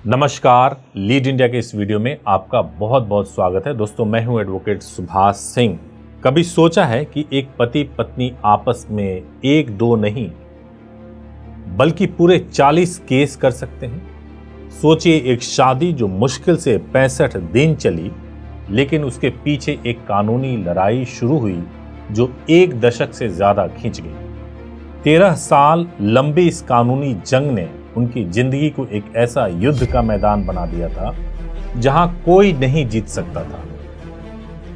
नमस्कार, lead India के इस वीडियो में आपका बहुत बहुत स्वागत है। दोस्तों, मैं हूं एडवोकेट सुभाष सिंह। कभी सोचा है कि एक पति पत्नी आपस में एक दो नहीं बल्कि पूरे 40 केस कर सकते हैं? सोचिए, एक शादी जो मुश्किल से 65 दिन चली, लेकिन उसके पीछे एक कानूनी लड़ाई शुरू हुई जो एक दशक से ज्यादा खींच गई। 13 साल लंबी इस कानूनी जंग ने उनकी जिंदगी को एक ऐसा युद्ध का मैदान बना दिया था जहां कोई नहीं जीत सकता था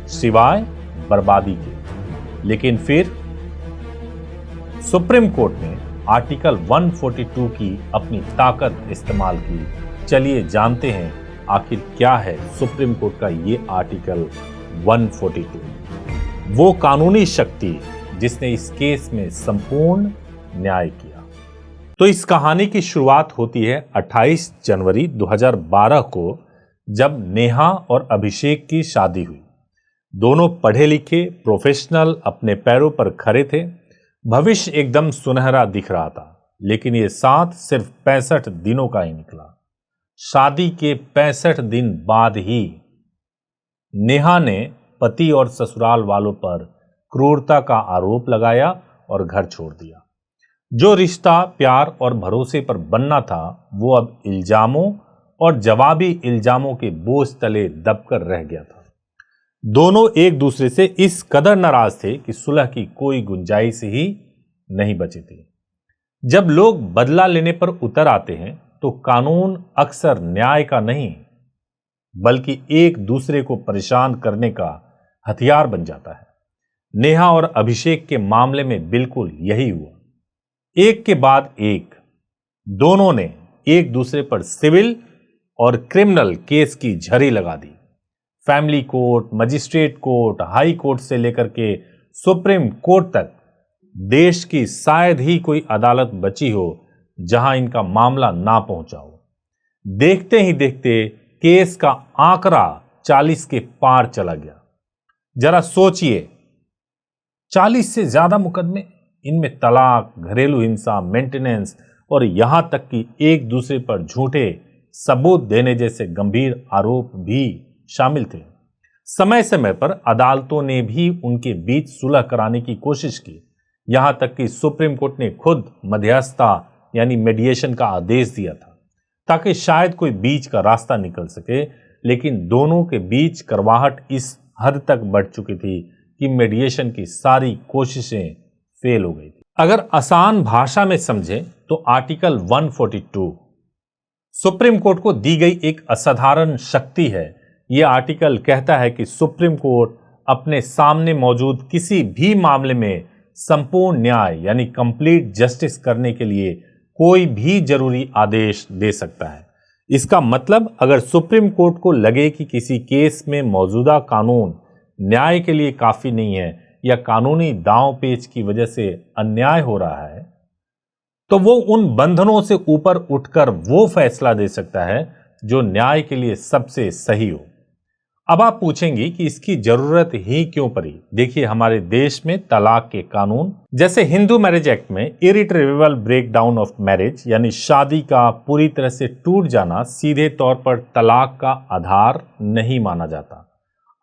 सिवाय बर्बादी के। लेकिन फिर सुप्रीम कोर्ट ने आर्टिकल 142 की अपनी ताकत इस्तेमाल की। चलिए जानते हैं आखिर क्या है सुप्रीम कोर्ट का ये आर्टिकल 142, वो कानूनी शक्ति जिसने इस केस में संपूर्ण न्याय किया। तो इस कहानी की शुरुआत होती है 28 जनवरी 2012 को, जब नेहा और अभिषेक की शादी हुई। दोनों पढ़े लिखे प्रोफेशनल अपने पैरों पर खड़े थे। भविष्य एकदम सुनहरा दिख रहा था, लेकिन ये साथ सिर्फ 65 दिनों का ही निकला। शादी के 65 दिन बाद ही नेहा ने पति और ससुराल वालों पर क्रूरता का आरोप लगाया और घर छोड़ दिया। जो रिश्ता प्यार और भरोसे पर बनना था, वो अब इल्जामों और जवाबी इल्जामों के बोझ तले दबकर रह गया था। दोनों एक दूसरे से इस कदर नाराज थे कि सुलह की कोई गुंजाइश ही नहीं बची थी। जब लोग बदला लेने पर उतर आते हैं तो कानून अक्सर न्याय का नहीं बल्कि एक दूसरे को परेशान करने का हथियार बन जाता है। नेहा और अभिषेक के मामले में बिल्कुल यही हुआ। एक के बाद एक दोनों ने एक दूसरे पर सिविल और क्रिमिनल केस की झड़ी लगा दी। Family court, magistrate court, high court से लेकर के सुप्रीम कोर्ट तक देश की शायद ही कोई अदालत बची हो जहां इनका मामला ना पहुंचा हो। देखते ही देखते केस का आंकड़ा 40 के पार चला गया। जरा सोचिए, 40 से ज्यादा मुकदमे, इनमें तलाक, घरेलू हिंसा, मेंटेनेंस और यहां तक कि एक दूसरे पर झूठे सबूत देने जैसे गंभीर आरोप भी शामिल थे। समय समय पर अदालतों ने भी उनके बीच सुलह कराने की कोशिश की। यहां तक कि सुप्रीम कोर्ट ने खुद मध्यस्थता यानी मीडिएशन का आदेश दिया था ताकि शायद कोई बीच का रास्ता निकल सके, लेकिन दोनों के बीच करवाहट इस हद तक बढ़ चुकी थी कि मीडिएशन की सारी कोशिशें फेल हो गई थी। अगर आसान भाषा में समझें तो आर्टिकल 142 सुप्रीम कोर्ट को दी गई एक असाधारण शक्ति है। यह आर्टिकल कहता है कि सुप्रीम कोर्ट अपने सामने मौजूद किसी भी मामले में संपूर्ण न्याय यानी कंप्लीट जस्टिस करने के लिए कोई भी जरूरी आदेश दे सकता है। इसका मतलब, अगर सुप्रीम कोर्ट को लगे कि किसी केस में मौजूदा कानून न्याय के लिए काफी नहीं है या कानूनी दांव पेच की वजह से अन्याय हो रहा है, तो वो उन बंधनों से ऊपर उठकर वो फैसला दे सकता है जो न्याय के लिए सबसे सही हो। अब आप पूछेंगे कि इसकी जरूरत ही क्यों पड़ी। देखिए, हमारे देश में तलाक के कानून, जैसे हिंदू मैरिज एक्ट में इरिट्रीवेबल ब्रेकडाउन ऑफ मैरिज यानी शादी का पूरी तरह से टूट जाना सीधे तौर पर तलाक का आधार नहीं माना जाता।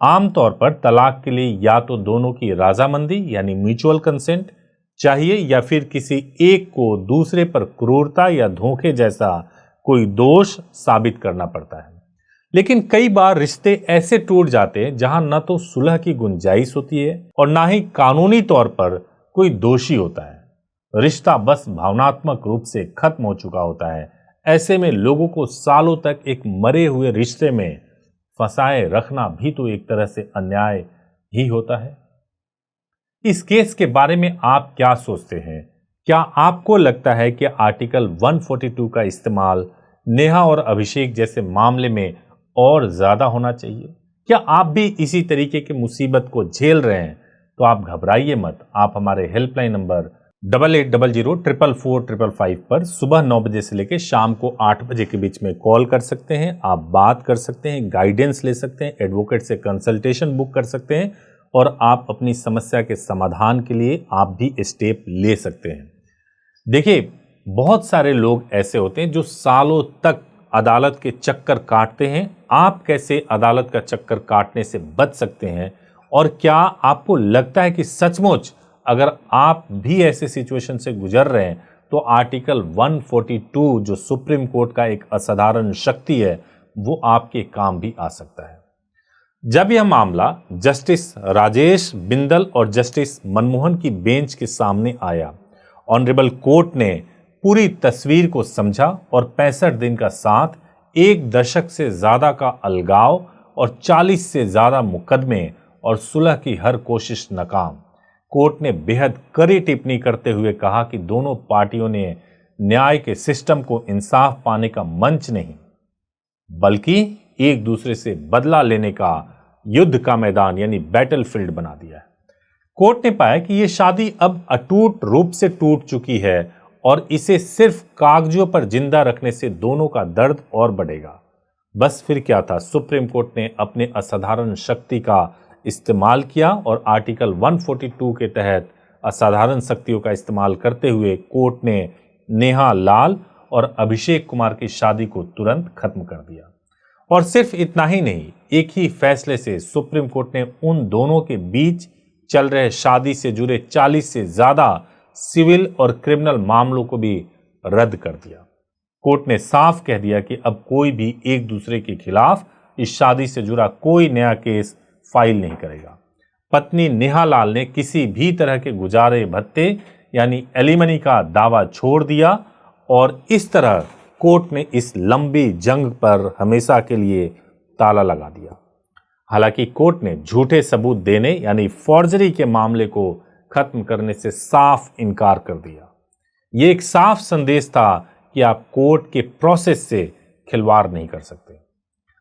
आमतौर पर तलाक के लिए या तो दोनों की राजामंदी यानी म्यूचुअल कंसेंट चाहिए या फिर किसी एक को दूसरे पर क्रूरता या धोखे जैसा कोई दोष साबित करना पड़ता है। लेकिन कई बार रिश्ते ऐसे टूट जाते हैं जहां न तो सुलह की गुंजाइश होती है और ना ही कानूनी तौर पर कोई दोषी होता है। रिश्ता बस भावनात्मक रूप से खत्म हो चुका होता है। ऐसे में लोगों को सालों तक एक मरे हुए रिश्ते में फंसाए रखना भी तो एक तरह से अन्याय ही होता है। इस केस के बारे में आप क्या सोचते हैं? क्या आपको लगता है कि आर्टिकल 142 का इस्तेमाल नेहा और अभिषेक जैसे मामले में और ज्यादा होना चाहिए? क्या आप भी इसी तरीके की मुसीबत को झेल रहे हैं? तो आप घबराइए मत। आप हमारे हेल्पलाइन नंबर 8800444555 पर सुबह 9 बजे से लेकर शाम को 8 बजे के बीच में कॉल कर सकते हैं। आप बात कर सकते हैं, गाइडेंस ले सकते हैं, एडवोकेट से कंसल्टेशन बुक कर सकते हैं और आप अपनी समस्या के समाधान के लिए आप भी स्टेप ले सकते हैं। देखिए, बहुत सारे लोग ऐसे होते हैं जो सालों तक अदालत के चक्कर काटते हैं, आप कैसे अदालत का चक्कर काटने से बच सकते हैं, और क्या आपको लगता है कि सचमुच अगर आप भी ऐसे सिचुएशन से गुजर रहे हैं तो आर्टिकल 142 जो सुप्रीम कोर्ट का एक असाधारण शक्ति है वो आपके काम भी आ सकता है। जब यह मामला जस्टिस राजेश बिंदल और जस्टिस मनमोहन की बेंच के सामने आया, ऑनरेबल कोर्ट ने पूरी तस्वीर को समझा और 65 दिन का साथ, 1 दशक से ज्यादा का अलगाव और 40 से ज्यादा मुकदमे और सुलह की हर कोशिश नाकाम। कोर्ट ने बेहद कड़ी टिप्पणी करते हुए कहा कि दोनों पार्टियों ने न्याय के सिस्टम को इंसाफ पाने का मंच नहीं बल्कि एक दूसरे से बदला लेने का युद्ध का मैदान यानी बैटलफील्ड बना दिया है। कोर्ट ने पाया कि यह शादी अब अटूट रूप से टूट चुकी है और इसे सिर्फ कागजों पर जिंदा रखने से दोनों का दर्द और बढ़ेगा। बस फिर क्या था, सुप्रीम कोर्ट ने अपने असाधारण शक्ति का इस्तेमाल किया और आर्टिकल 142 के तहत असाधारण शक्तियों का इस्तेमाल करते हुए कोर्ट ने नेहा लाल और अभिषेक कुमार की शादी को तुरंत खत्म कर दिया। और सिर्फ इतना ही नहीं, एक ही फैसले से सुप्रीम कोर्ट ने उन दोनों के बीच चल रहे शादी से जुड़े 40 से ज्यादा सिविल और क्रिमिनल मामलों को भी रद्द कर दिया। कोर्ट ने साफ कह दिया कि अब कोई भी एक दूसरे के खिलाफ इस शादी से जुड़ा कोई नया केस फाइल नहीं करेगा। पत्नी नेहा लाल ने किसी भी तरह के गुजारे भत्ते यानी एलिमनी का दावा छोड़ दिया और इस तरह कोर्ट ने इस लंबी जंग पर हमेशा के लिए ताला लगा दिया। हालांकि कोर्ट ने झूठे सबूत देने यानी फॉर्जरी के मामले को खत्म करने से साफ इनकार कर दिया। ये एक साफ संदेश था कि आप कोर्ट के प्रोसेस से खिलवाड़ नहीं कर सकते।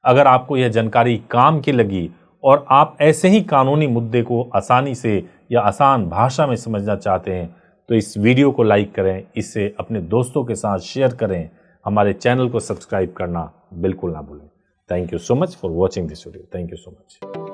अगर आपको यह जानकारी काम की लगी और आप ऐसे ही कानूनी मुद्दे को आसानी से या आसान भाषा में समझना चाहते हैं तो इस वीडियो को लाइक करें, इसे अपने दोस्तों के साथ शेयर करें, हमारे चैनल को सब्सक्राइब करना बिल्कुल ना भूलें। Thank you so much for watching this video. Thank you so much.